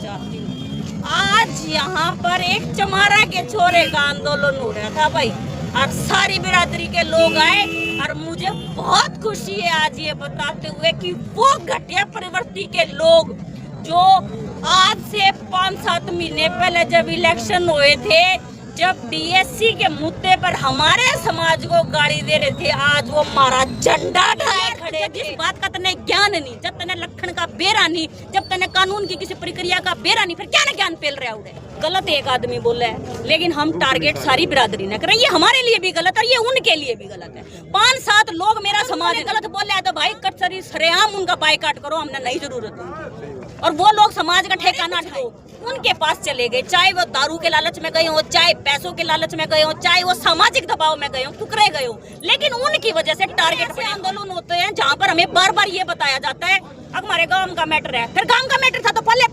चाहती हूँ। आज यहाँ पर एक चमारा के छोरे का आंदोलन हो रहा था भाई, और सारी बिरादरी के लोग आए, और मुझे बहुत खुशी है आज ये बताते हुए कि वो घटिया प्रवृत्ति के लोग जो आज से 5-7 महीने पहले जब इलेक्शन हुए थे, जब डीएससी के मुद्दे पर हमारे समाज को गाड़ी दे रहे थे, आज वो हमारा झंडा ढाए खड़े। जिस बात का तने ज्ञान नहीं, जब तने लखन का बेरा नहीं, जब तने कानून की किसी प्रक्रिया का बेरा नहीं, फिर क्या ना ज्ञान पेल रहा उड़े। गलत एक आदमी बोला है, लेकिन हम टारगेट सारी बिरादरी न करें, ये हमारे लिए भी गलत है, ये उनके लिए भी गलत है। 5-7 लोग मेरा समाज गलत बोल रहे हैं तो भाई कटसरी सरेआम उनका बाइकाट करो, हमने नहीं जरूरत है। और वो लोग समाज का ठेकाना ढाओ, उनके पास चले गए, चाहे वो दारू के लालच में गए हो, चाहे पैसों के लालच में गए हो, चाहे वो सामाजिक दबाव में गए हो, टुकड़े गए हो, लेकिन उनकी वजह से टारगेट पे आंदोलन होते हैं जहाँ पर हमें बार बार ये बताया जाता है अब हमारे गांव का मैटर है। फिर गांव का मैटर था तो पहले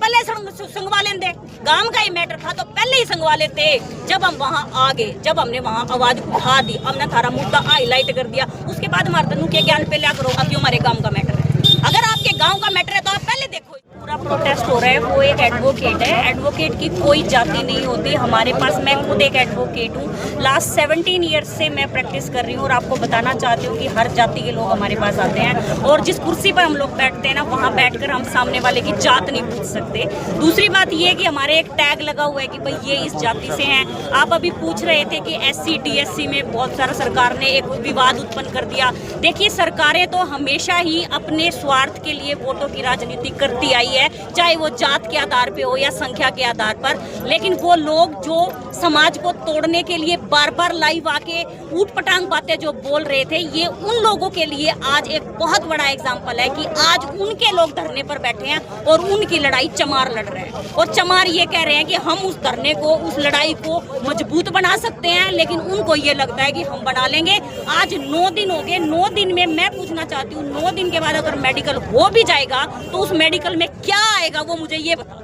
संगवा लेते, गांव का ही मैटर था तो पहले ही संगवा लेते। जब हम वहाँ आ गए, जब हमने वहाँ आवाज उठा दी, हमने थारा मुद्दा हाईलाइट कर दिया, उसके बाद हमारे तनु के ज्ञान पे लिया करो अब क्यों हमारे गाँव का मैटर है। अगर आपके गाँव का मैटर है तो आप पहले देखो। पूरा प्रोटेस्ट हो रहा है, वो एक एडवोकेट है, एडवोकेट की कोई जाति नहीं होती हमारे पास। मैं खुद एक एडवोकेट हूँ, लास्ट 17 ईयर्स से मैं प्रैक्टिस कर रही हूँ और आपको बताना चाहती हूँ कि हर जाति के लोग हमारे पास आते हैं, और जिस कुर्सी पर हम लोग बैठते हैं ना, वहाँ बैठकर हम सामने वाले की जात नहीं पूछ सकते। दूसरी बात ये है कि हमारे एक टैग लगा हुआ है कि भाई ये इस जाति से हैं। आप अभी पूछ रहे थे कि SC DSC में बहुत सारा सरकार ने एक विवाद उत्पन्न कर दिया। देखिए, सरकारें तो हमेशा ही अपने स्वार्थ के लिए वोटों की राजनीति करती आई है, चाहे वो जात के आधार पे हो या संख्या के आधार पर। लेकिन वो लोग जो समाज को तोड़ने के लिए बार बार लाइव आके ऊटपटांग बातें जो बोल रहे थे, ये उन लोगों के लिए आज एक बहुत बड़ा एग्जाम्पल है कि आज उनके लोग धरने पर बैठे हैं और उनकी लड़ाई चमार लड़ रहे हैं, और चमार ये कह रहे हैं कि हम उस धरने को, उस लड़ाई को मजबूत बना सकते हैं, लेकिन उनको ये लगता है कि हम बना लेंगे। आज 9 दिन हो गए, 9 दिन में मैं पूछना चाहती हूँ, 9 दिन के बाद अगर मेडिकल हो भी जाएगा तो उस मेडिकल में क्या आएगा वो मुझे ये बता,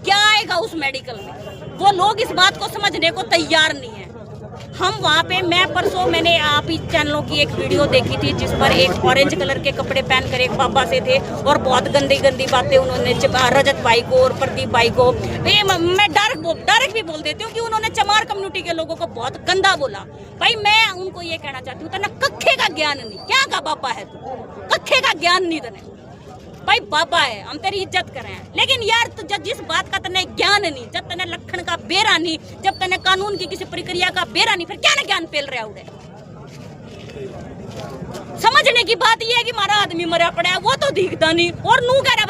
क्या आएगा उस मेडिकल में। वो लोग इस बात को समझने को तैयार नहीं है। हम वहाँ पे, मैं परसों मैंने आप ही चैनलों की एक वीडियो देखी थी जिस पर एक ऑरेंज कलर के कपड़े पहनकर एक बाबा से थे और बहुत गंदी गंदी बातें उन्होंने रजत भाई को और प्रदीप भाई को, मैं डायरेक्ट भी बोल देती हूँ कि उन्होंने चमार कम्युनिटी के लोगों को बहुत गंदा बोला। भाई मैं उनको ये कहना चाहती हूँ, तना कखे का ज्ञान नहीं, क्या का बाबा है तू, कखे का ज्ञान नहीं तने भाई, बाबा है, हम तेरी इज्जत करें, लेकिन यार तो जब जिस बात का तने ज्ञान नहीं, जब तने लखन का बेरा नहीं, जब तने कानून की किसी प्रक्रिया का बेरा नहीं, फिर क्या ना ज्ञान पेल रहा उड़े। समझने की बात यह है कि हमारा आदमी मरा पड़ा है, वो तो दिखता नहीं, और नू कह रहा